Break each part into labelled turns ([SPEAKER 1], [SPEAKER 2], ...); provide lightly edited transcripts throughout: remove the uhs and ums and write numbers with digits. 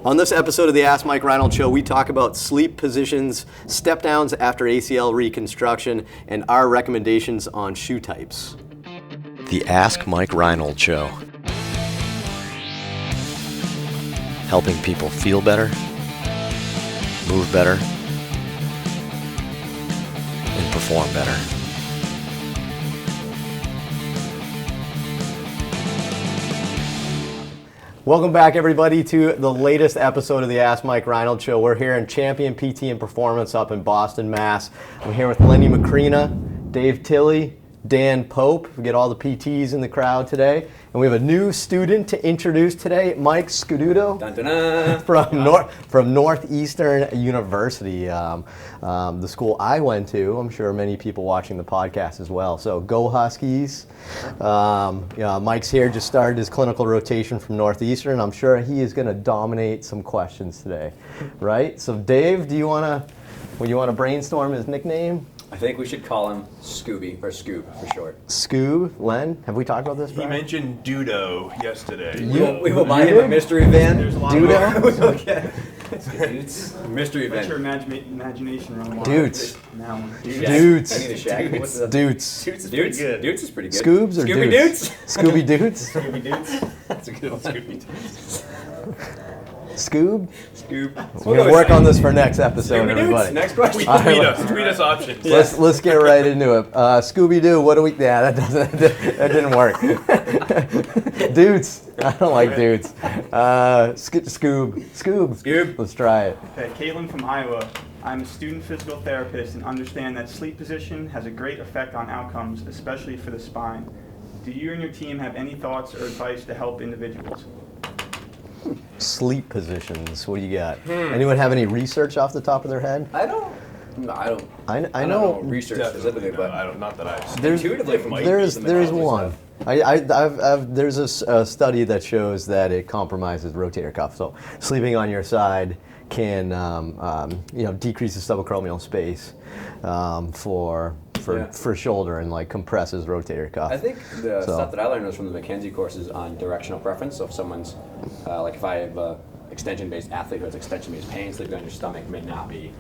[SPEAKER 1] On this episode of the Ask Mike Reinold Show, we talk about sleep positions, step downs after ACL reconstruction, and our recommendations on shoe types. The Ask Mike Reinold Show. Helping people feel better, move better, and perform better. Welcome back, everybody, to the latest episode of the Ask Mike Reinold Show. We're here in Champion PT and Performance up in Boston, Mass. I'm here with Lenny Macrina, Dave Tilley, Dan Pope. We get all the PTs in the crowd today. And we have a new student to introduce today, Mike Scuduto from Northeastern University, the school I went to. I'm sure many people watching the podcast as well. So go Huskies. Mike's here, just started his clinical rotation from Northeastern. I'm sure he is going to dominate some questions today, right? So Dave, do you want to brainstorm his nickname?
[SPEAKER 2] I think we should call him Scooby, or Scoob for short.
[SPEAKER 1] Scoob? Len, have we talked about this,
[SPEAKER 3] He mentioned Dudo yesterday.
[SPEAKER 2] We will buy him a mystery van.
[SPEAKER 3] There's a lot
[SPEAKER 1] Dudo?
[SPEAKER 2] Okay. Mystery
[SPEAKER 4] Let your
[SPEAKER 2] van.
[SPEAKER 4] imagination run wild.
[SPEAKER 1] Dudes.
[SPEAKER 4] Now,
[SPEAKER 1] Dudes.
[SPEAKER 2] I need a shag. What's the
[SPEAKER 1] Dudes.
[SPEAKER 2] Dudes?
[SPEAKER 3] pretty good.
[SPEAKER 2] Dudes is pretty good.
[SPEAKER 1] Scoobs or
[SPEAKER 2] Scooby
[SPEAKER 1] dudes?
[SPEAKER 2] Dudes?
[SPEAKER 1] Scooby Dudes?
[SPEAKER 3] Scooby Dudes. That's a good one. Scooby Dudes.
[SPEAKER 1] Scoob?
[SPEAKER 2] Scoob.
[SPEAKER 1] We're going to work on this for next episode,
[SPEAKER 2] Scooby
[SPEAKER 1] everybody.
[SPEAKER 2] Dudes. Next question.
[SPEAKER 3] Tweet us options.
[SPEAKER 1] Let's get right into it. Scooby-Doo, what do we... Yeah, that didn't work. Dudes. I don't like dudes. Scoob. Let's try it.
[SPEAKER 4] Okay, Caitlin from Iowa. I'm a student physical therapist and understand that sleep position has a great effect on outcomes, especially for the spine. Do you and your team have any thoughts or advice to help individuals?
[SPEAKER 1] Sleep positions. What do you got? Anyone have any research off the top of their head?
[SPEAKER 2] I don't
[SPEAKER 1] I know
[SPEAKER 2] know research specifically, but
[SPEAKER 3] I don't. Not that I've seen.
[SPEAKER 1] There's
[SPEAKER 2] intuitively from
[SPEAKER 1] there's one.
[SPEAKER 2] stuff.
[SPEAKER 1] There's a study that shows that it compromises rotator cuff. So sleeping on your side can decrease the subacromial space for shoulder and like compresses rotator cuff.
[SPEAKER 2] I think the stuff that I learned was from the McKenzie courses on directional preference. So if someone's, if I have an extension-based athlete who has extension-based pain, sleeping on your stomach may not be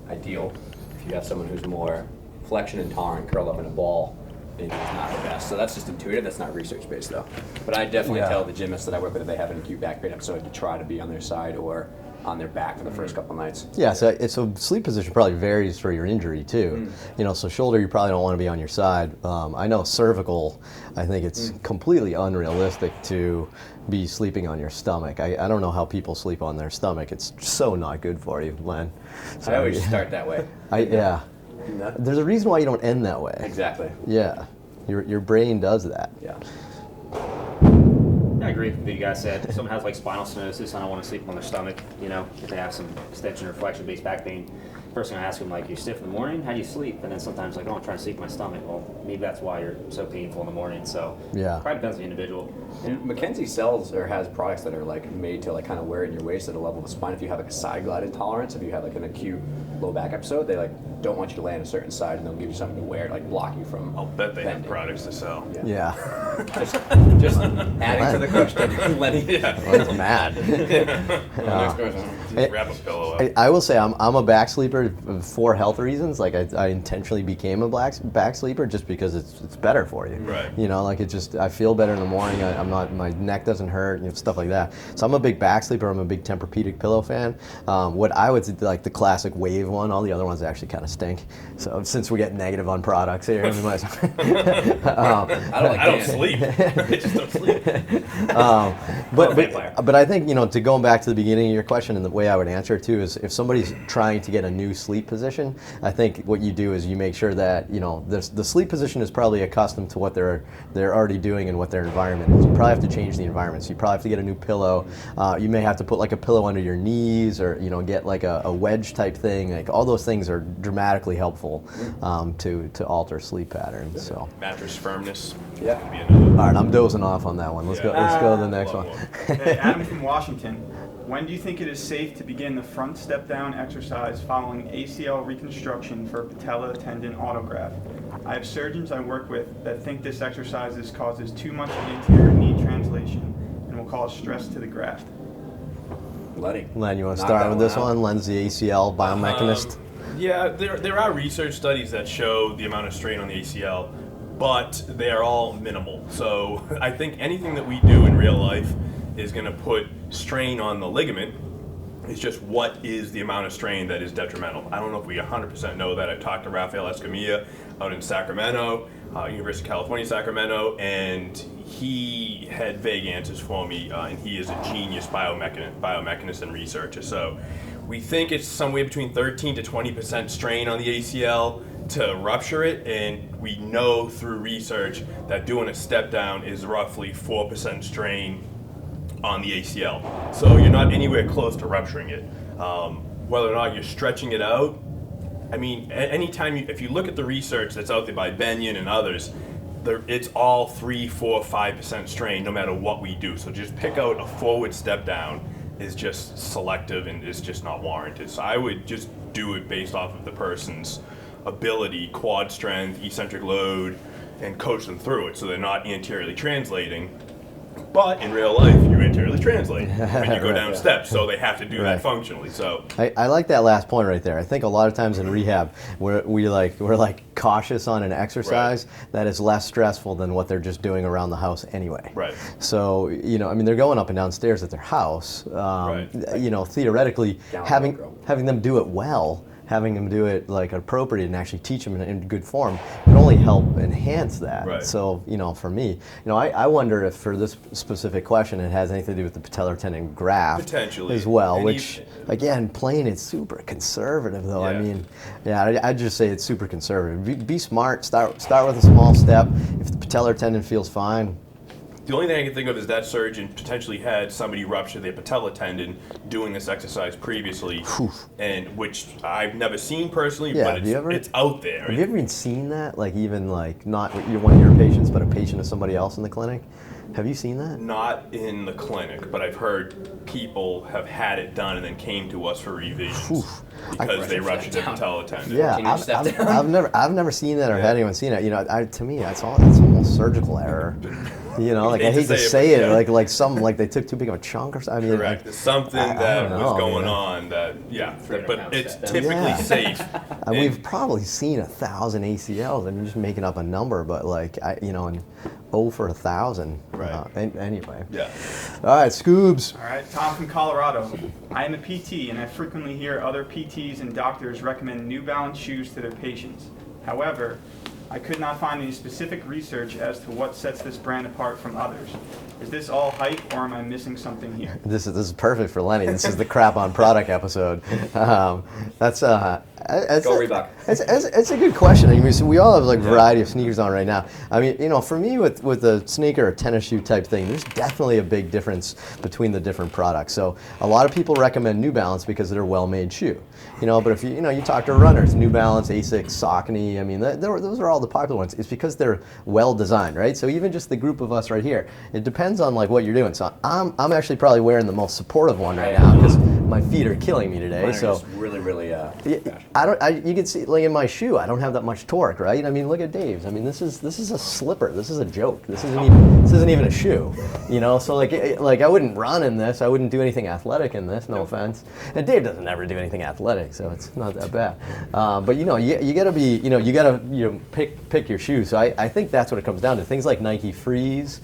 [SPEAKER 2] ideal. If you have someone who's more flexion intolerant, curled up in a ball, maybe it's not the best. So that's just intuitive. That's not research-based though. But I definitely tell the gymnasts that I work with if they have an acute back pain episode to try to be on their side or on their back for the first couple nights.
[SPEAKER 1] Yeah, so sleep position probably varies for your injury too. So shoulder, you probably don't want to be on your side. I know cervical, I think it's completely unrealistic to be sleeping on your stomach. I don't know how people sleep on their stomach. It's so not good for you, Len. So,
[SPEAKER 2] I always start that way.
[SPEAKER 1] There's a reason why you don't end that way.
[SPEAKER 2] Exactly.
[SPEAKER 1] Yeah, your brain does that.
[SPEAKER 2] Yeah.
[SPEAKER 5] I agree with what you guys said. If someone has like spinal stenosis, I don't want to sleep on their stomach. If they have some extension or flexion-based back pain, first thing I ask them, like, you stiff in the morning? How do you sleep? And then sometimes like, oh, I'm trying to sleep in my stomach. Well, maybe that's why you're so painful in the morning. So probably depends on the individual.
[SPEAKER 2] And McKenzie sells or has products that are like made to like kind of wear it in your waist at a level of the spine. If you have like a side glide intolerance, if you have like an acute low back episode, they like don't want you to lay on a certain side, and they'll give you something to wear to like block you from.
[SPEAKER 3] I'll bet they have
[SPEAKER 2] bending.
[SPEAKER 3] products to sell.
[SPEAKER 1] Yeah.
[SPEAKER 2] Just adding to the question, Lenny.
[SPEAKER 1] I'm mad.
[SPEAKER 3] Next question. Just wrap a pillow up.
[SPEAKER 1] I will say I'm a back sleeper for health reasons. Like I intentionally became a back sleeper just because it's better for you.
[SPEAKER 3] Right.
[SPEAKER 1] I feel better in the morning. My neck doesn't hurt, stuff like that. So I'm a big back sleeper. I'm a big Tempur-Pedic pillow fan. What I would like the classic Wave one. All the other ones actually kind of stink. So since we get negative on products here, we might.
[SPEAKER 2] I
[SPEAKER 3] don't sleep. I just don't sleep.
[SPEAKER 1] But I think to going back to the beginning of your question, and the way I would answer it too is if somebody's trying to get a new sleep position, I think what you do is you make sure that the sleep position is probably accustomed to what they're already doing and what their environment is. You probably have to change the environment. So you probably have to get a new pillow. You may have to put like a pillow under your knees, or get like a wedge type thing. Like all those things are dramatically helpful to alter sleep patterns. So
[SPEAKER 3] Mattress firmness.
[SPEAKER 2] Yeah.
[SPEAKER 3] Could be another.
[SPEAKER 1] all right, I'm dozing off on that one. Let's go to the next one.
[SPEAKER 4] Okay, Adam from Washington. When do you think it is safe to begin the front step down exercise following ACL reconstruction for patella tendon autograft? I have surgeons I work with that think this exercise causes too much anterior knee translation and will cause stress to the graft.
[SPEAKER 2] Lenny.
[SPEAKER 1] Len, you want to
[SPEAKER 2] Knock
[SPEAKER 1] start
[SPEAKER 2] that
[SPEAKER 1] with this
[SPEAKER 2] out.
[SPEAKER 1] one? Len's the ACL biomechanist.
[SPEAKER 3] Yeah, there are research studies that show the amount of strain on the ACL, but they are all minimal. So I think anything that we do in real life is going to put strain on the ligament. It's just what is the amount of strain that is detrimental. I don't know if we 100% know that. I talked to Rafael Escamilla out in Sacramento, University of California, Sacramento, and he had vague answers for me, and he is a genius biomechanist and researcher. So we think it's somewhere between 13 to 20% strain on the ACL to rupture it, and we know through research that doing a step down is roughly 4% strain on the ACL. So you're not anywhere close to rupturing it. Whether or not you're stretching it out, I mean, anytime if you look at the research that's out there by Benyon and others, it's all 3, 4, 5% strain no matter what we do. So just pick out a forward step down is just selective and is just not warranted. So I would just do it based off of the person's ability, quad strength, eccentric load, and coach them through it so they're not anteriorly translating. But in real life, you anteriorly translate when you go down steps, so they have to do that functionally. So
[SPEAKER 1] I like that last point right there. I think a lot of times in rehab, we're cautious on an exercise that is less stressful than what they're just doing around the house anyway.
[SPEAKER 3] Right.
[SPEAKER 1] So I mean, they're going up and down stairs at their house. Theoretically, having them do it well, having them do it like appropriate and actually teach them in good form can only help enhance that.
[SPEAKER 3] Right.
[SPEAKER 1] So, for me, I wonder if for this specific question it has anything to do with the patellar tendon graft
[SPEAKER 3] Potentially.
[SPEAKER 1] as well,
[SPEAKER 3] And
[SPEAKER 1] which again, playing it super conservative though. I
[SPEAKER 3] Yeah.
[SPEAKER 1] mean, I'd just say it's super conservative. Be smart, start with a small step. If the patellar tendon feels fine,
[SPEAKER 3] the only thing I can think of is that surgeon potentially had somebody rupture their patella tendon doing this exercise previously, and which I've never seen personally, but it's out there.
[SPEAKER 1] Have you ever even seen that? Like even like not one of your patients, but a patient of somebody else in the clinic? Have you seen that?
[SPEAKER 3] Not in the clinic, but I've heard people have had it done and then came to us for revisions because they ruptured their patella tendon.
[SPEAKER 1] Yeah,
[SPEAKER 2] Can you step down?
[SPEAKER 1] I've never seen that or had anyone seen it. To me, it's almost surgical error. I hate to say it, like they took too big of a chunk or something. I mean,
[SPEAKER 3] Correct. There's something that was going on that, but it's typically safe.
[SPEAKER 1] We've probably seen 1,000 ACLs. I'm just making up a number, but and 0 for 1,000.
[SPEAKER 3] Right.
[SPEAKER 1] Anyway.
[SPEAKER 3] Yeah.
[SPEAKER 1] All right, Scoobs.
[SPEAKER 4] All right, Tom from Colorado. I am a PT, and I frequently hear other PTs and doctors recommend New Balance shoes to their patients. However, I could not find any specific research as to what sets this brand apart from others. Is this all hype, or am I missing something here?
[SPEAKER 1] This is perfect for Lenny. This is the crap on product episode. That's
[SPEAKER 2] Go Reebok.
[SPEAKER 1] It's a good question. I mean, so we all have a variety of sneakers on right now. I mean, for me with a sneaker or tennis shoe type thing, there's definitely a big difference between the different products. So a lot of people recommend New Balance because they're a well-made shoe. But if you talk to runners, New Balance, Asics, Saucony, I mean, those are all the popular ones. It's because they're well designed, right? So even just the group of us right here, it depends on what you're doing. So I'm actually probably wearing the most supportive one right now because my feet are killing me today.
[SPEAKER 2] Mine are
[SPEAKER 1] So
[SPEAKER 2] just really
[SPEAKER 1] you can see in my shoe, I don't have that much torque, right? I mean, look at Dave's. I mean, this is a slipper. This is a joke. This isn't even a shoe, So I wouldn't run in this. I wouldn't do anything athletic in this. No offense. And Dave doesn't ever do anything athletic, so it's not that bad. But you gotta be, you gotta pick your shoes. So I think that's what it comes down to. Things like Nike Freeze,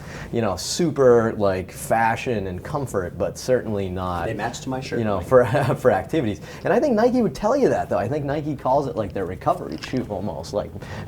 [SPEAKER 1] super fashion and comfort, but certainly not.
[SPEAKER 2] They match to my shirt.
[SPEAKER 1] For activities. And I think Nike would tell you that though. I think Nike calls it their recovery shoe almost,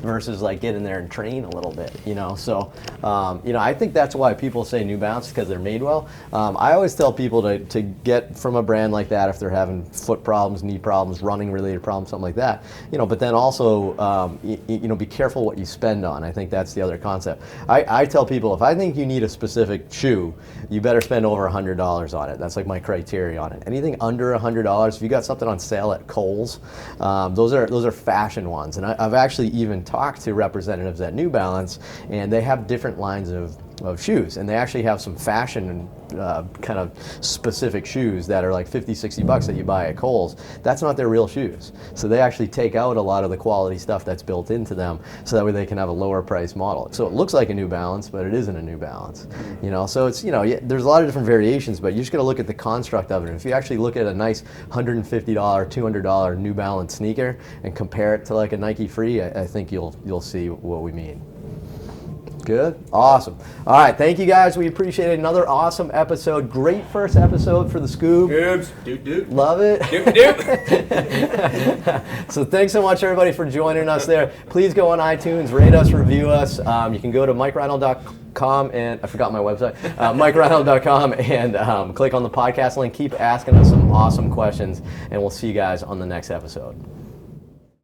[SPEAKER 1] versus get in there and train a little bit, So, I think that's why people say New Balance, because they're made well. I always tell people to get from a brand like that if they're having foot problems, knee problems, running related problems, something like that. But then also, be careful what you spend on. I think that's the other concept. I tell people if I think you need a specific shoe, you better spend over $100 on it. That's my criteria on it. Anything under $100, if you got something on sale at Kohl's, those are fashion ones. And I've actually even talked to representatives at New Balance, and they have different lines of of shoes, and they actually have some fashion kind of specific shoes that are like 50, 60 bucks that you buy at Kohl's. That's not their real shoes. So they actually take out a lot of the quality stuff that's built into them, so that way they can have a lower price model. So it looks like a New Balance, but it isn't a New Balance. You know, so it's, you know, there's a lot of different variations, but you just got to look at the construct of it. If you actually look at a nice $150, $200 New Balance sneaker and compare it to like a Nike Free, I think you'll see what we mean. Good? Awesome. All right, thank you guys. We appreciate it. Another awesome episode. Great first episode for the Scoop.
[SPEAKER 2] Goobs. Doot.
[SPEAKER 1] Love it.
[SPEAKER 2] Doot.
[SPEAKER 1] So thanks so much, everybody, for joining us there. Please go on iTunes, rate us, review us. You can go to MikeReinold.com, and I forgot my website, MikeReinold.com, and click on the podcast link. Keep asking us some awesome questions, and we'll see you guys on the next episode.